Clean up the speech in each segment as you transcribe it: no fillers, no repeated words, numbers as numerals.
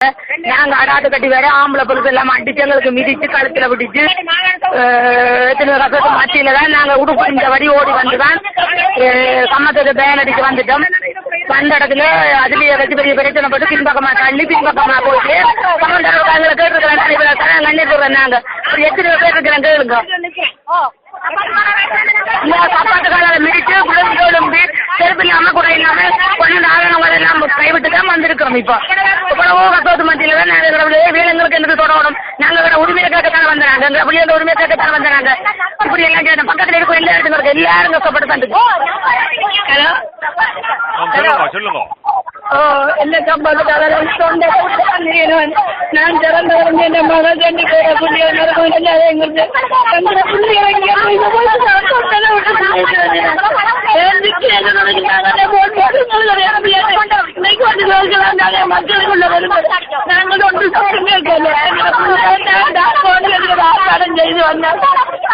நாங்க அடாது கட்டி வேற ஆம்பளை பொழுது எல்லாம் அடிச்சு எங்களுக்கு மிதிச்சு கழுத்துல பிடிச்சு எத்தனை கசத்து மத்தியில தான் நாங்க உடுப்பு இந்த வரி ஓடி வந்துதான் சம்மத்தோட பேன் அடிச்சு வந்துட்டோம். வந்த இடத்துல அதுலயே வச்சு பெரிய பிரச்சனை போட்டு பின்பக்கமா தள்ளி பின்பக்கமா போயிட்டு சம்மந்தங்களை கேட்டுருக்கிறேன் கண்ணீர் போடுறேன். நாங்க ஒரு எத்தனை பேர் இருக்கிறேன் கேளுங்க. சாப்பாட்டு கால மிதிச்சு குழந்தை செருப்பு இல்லாம கூட இல்லாம கொஞ்சம் ஆதரவு எல்லாம் கைவிட்டு தான் வந்திருக்கிறோம். இப்போ இவ்வளவோ கசோத்து மத்தியில தான் நாங்க வீடுங்களுக்கு எனக்கு தொடரணும். நாங்க உரிமையை கேட்கத்தானே வந்தாங்க, அப்படியே அந்த உரிமையை கேட்கத்தானே வந்தாங்க. இப்படி எல்லாம் கேட்டோம். பக்கத்துல இருக்கும் எல்லா இடத்துல எல்லாரும் கஷ்டப்பட்டு தந்துச்சு. ஹலோ சொல்லுங்க. என்ன சம்பளத்துக்காக நான் திறந்த என் மகள் ரெண்டு பேரை புள்ளிய எங்களுக்கு மக்களுக்குள்ள நாங்கள் ஒன்று ஆசாரம் செய்து வந்தோம்.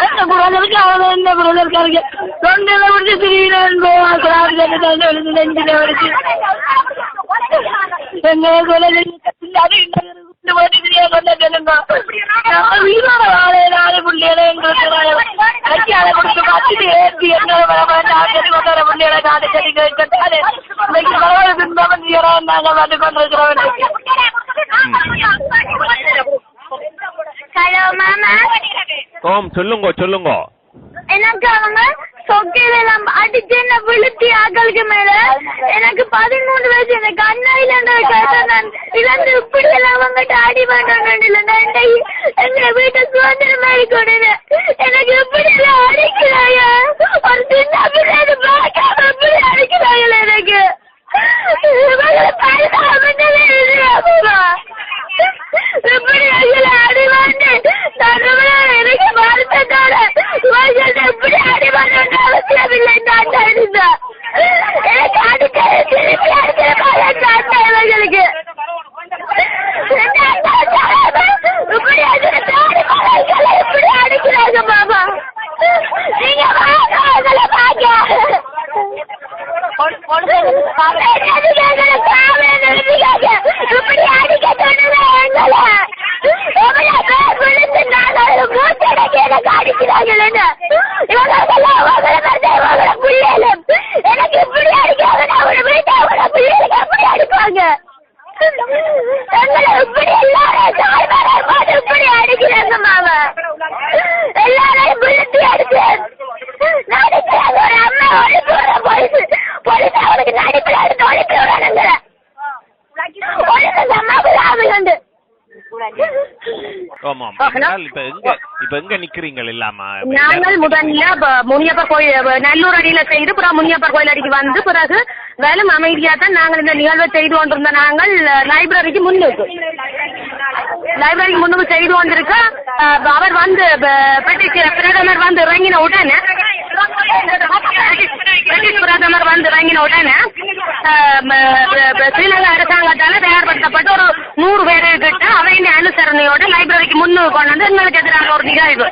அந்த குரலுக்கு அவன் என்ன குரலுக்கு தொண்டையில முடிச்சு திடீர்னு சொல்லுங்க சொல்லுங்க. எனக்கு அவங்க சொக்கையில அடிச்சு என்ன விழுத்தி ஆக்களுக்கு மேல எனக்கு 13 வயசு. எனக்கு அண்ணாயில நான் இழந்து இப்படி எல்லாம் அவங்ககிட்ட அடி வேண்டாம். எங்க வீட்டை சுதந்திரமா இருக்கணும். எனக்கு இப்படி எல்லாம் அடிக்கிறாங்க. ஒரு சின்ன பிள்ளைங்க பார்க்காம இப்படி அடிக்கிறாங்களே. எனக்கு இப்படி அடி வாண்டு எனக்கு வருத்தத்தோட எப்படி அடி வாங்க அவசியம் இல்லை. நாட்டா இருந்தா எனக்கு அடிக்க திருப்பி அடிக்கிற நாட்டா இவங்களுக்கு இப்படி இப்படி அடிக்கிறாங்க. பாபா நீங்க பாக்க இப்படி அடிக்க எனக்கு இப்படி அடிப்பாங்க. இப்படி எல்லாரும் இப்படி அடிக்கிறாங்க. மாமா எல்லாரையும் விழுத்தி அடிச்சு நடிக்கிறாங்க. ஒரு அம்மா ஒழிப்பு போலீஸ் அவனுக்கு நடிப்பில் எடுத்து ஒழிப்பு விடணுங்கிற ஒழிப்பு சமாபுராமல் உண்டு. நாங்கள் முதல்ல முனியப்பர் கோயில் நல்லூர் அடியில செய்து பிறகு முனியப்பர் கோயில் அடிக்கு வந்து பிறகு வேலும் அமைதியா தான் நாங்கள் இந்த நிகழ்வை செய்து கொண்டிருந்த. நாங்கள் லைப்ரரிக்கு முன்னுக்கு செய்து கொண்டிருக்க அவர் வந்து பிரிட்டிஷ் பிரதமர் வந்து இறங்கின உடனே ஸ்ரீலங்கா அரசாங்கத்தால தயார்படுத்தப்பட்ட ஒரு 100 பேரு கிட்ட அவையின் அனுசரணையோட லைப்ரரிக்கு முன்னுக்கு கொண்டு வந்து எங்களுக்கு எதிரான ஒரு நிகழ்வு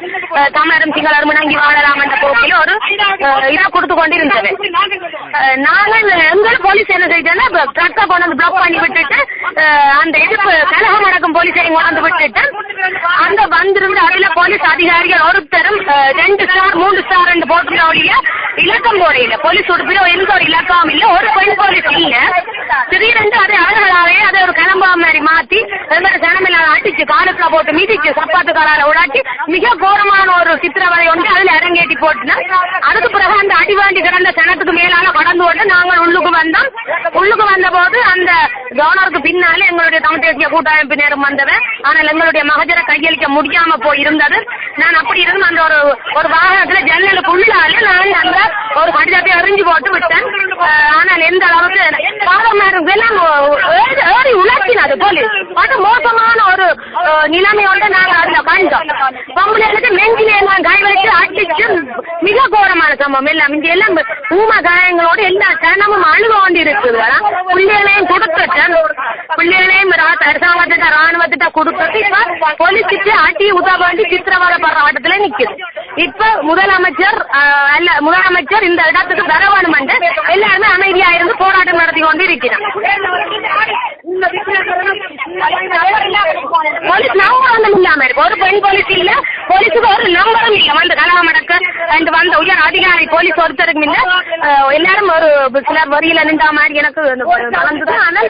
தமிழரும் சிங்களரும் இணங்கி வாழலாம் என்ற போக்கில் ஒரு இதை கொடுத்து கொண்டிருந்தது. நாங்கள் எங்கள் போலீஸ் என்ன செய்தோன்னா ட்ரக்கை கொண்டு வந்து பிளாக் பண்ணி விட்டுட்டு அந்த எதிர்ப்பு கலகம் நடக்கும் போலீஸையும் கொண்டு வந்து விட்டுட்டு அந்த வந்திருந்து அதுல போலீஸ் அதிகாரிகள் ஒருத்தரும் 2 ஸ்டார் 3 ஸ்டார் என்று போட்டுள்ள ஒழிய இலக்கம் போடையில போலீஸ் உடுப்பில எந்த ஒரு இலக்கம் இல்ல, ஒரு பெண் போலீஸ் இல்ல. திடீரென்று அதை அழகலாவே அதை ஒரு கிளம்பா மாதிரி மாத்தி ஜனமில்லாத அடிச்சு காலுக்குள்ள போட்டு மிதிச்சு சப்பாத்து காலால உடாட்டி மிக கோரமான ஒரு சித்திரவதை ஒன்று அதுல அரங்கேற்றி போட்டுனா அதுக்கு பிறகு அந்த அடிவாண்டி கிடந்த சனத்துக்கு மேலால கடந்து கொண்டு நாங்கள் உள்ளுக்கு வந்தோம். உள்ளுக்கு வந்த போது அந்த கவர்னருக்கு பின்னாலே எங்களுடைய தமிழ் தேசிய கூட்டமைப்பு நேரம் வந்தவன். ஆனால் எங்களுடைய மகஜரை கையளிக்க முடியாம போய் இருந்தது. நான் அப்படி இருந்து அந்த ஒரு வாகனத்துல ஜன்னலுக்கு உள்ளாலே நான் அந்த ஒரு கடிதத்தை எறிஞ்சு போட்டு விட்டேன். ஆனால் எந்த அளவுக்கு ஏறி உலர்த்தினது போலீஸ். அது மோசமான ஒரு நிலைமையோட நாங்கள் அதுல கண்டோம். பொம்பளைகளுக்கு நெஞ்சிலே எல்லாம் கை வச்சு அடிச்சு மிக கோரமான சம்பவம் எல்லாம். இங்க எல்லாம் ஊம காயங்களோட எல்லா சனமும் அழுக கொண்டு இருக்குது. பிள்ளைகளையும் கொடுத்துட்டேன். பிள்ளைகளையும் அரசாங்கத்திட்ட ராணுவத்திட்ட கொடுத்துட்டு இப்ப போலீஸுக்கு அடி உதவாண்டி சித்திரவதைப்படுற ஆட்டத்துல நிக்குது. இப்ப முதலமைச்சர் இந்த இடத்துக்கு வர வேணும் என்று எல்லாருமே அமைதியா இருந்து போராட்டம் நடத்தி கொண்டு இருக்கிறார். போலீஸ் நம்பரும் இல்லாம இருக்கு. ஒரு பெண் போலீஸ் இல்ல, போலீஸுக்கு ஒரு நம்பரும் இல்ல. வந்து கலகம் நடக்க வந்த உயர் அதிகாரி போலீஸ் ஒருத்தருக்கு முன்ன எல்லாரும் ஒரு சிலர் வரியில நின்ற மாதிரி எனக்கு நடந்தது. ஆனால்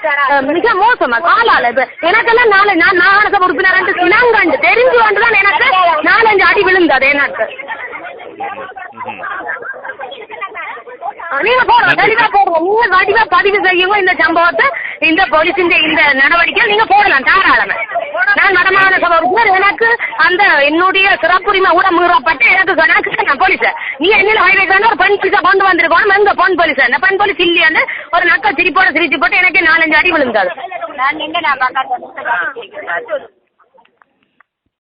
மிக மோசமா காலால எனக்கெல்லாம் நான் நாகசபை உறுப்பினர் சிலங்கண்டு தெரிஞ்சு வந்துதான் எனக்கு 4-5 அடி விழுந்தது எனக்கு. நீங்க போடுங்க, தெளிவா போடுங்க, நீங்க வடிவா பதிவு செய்யுங்க இந்த சம்பவத்தை, இந்த போலீஸின் இந்த நடவடிக்கை நீங்க போடலாம் தாராளமா. நான் வடமாகாண சபை உறுப்பினர், எனக்கு அந்த என்னுடைய சிறப்புரிமை கூட மீறப்பட்டு எனக்கு போலீஸ் நீங்க என்ன ஹைவேக்கான ஒரு பெண் போலீஸா கொண்டு வந்திருக்கோம். எங்க பெண் போலீஸ் அந்த பெண் போலீஸ் இல்லையான்னு ஒரு நக்கல் சிரிப்போட சிரிச்சு போட்டு எனக்கு 4-5 அடி விழுந்தாது.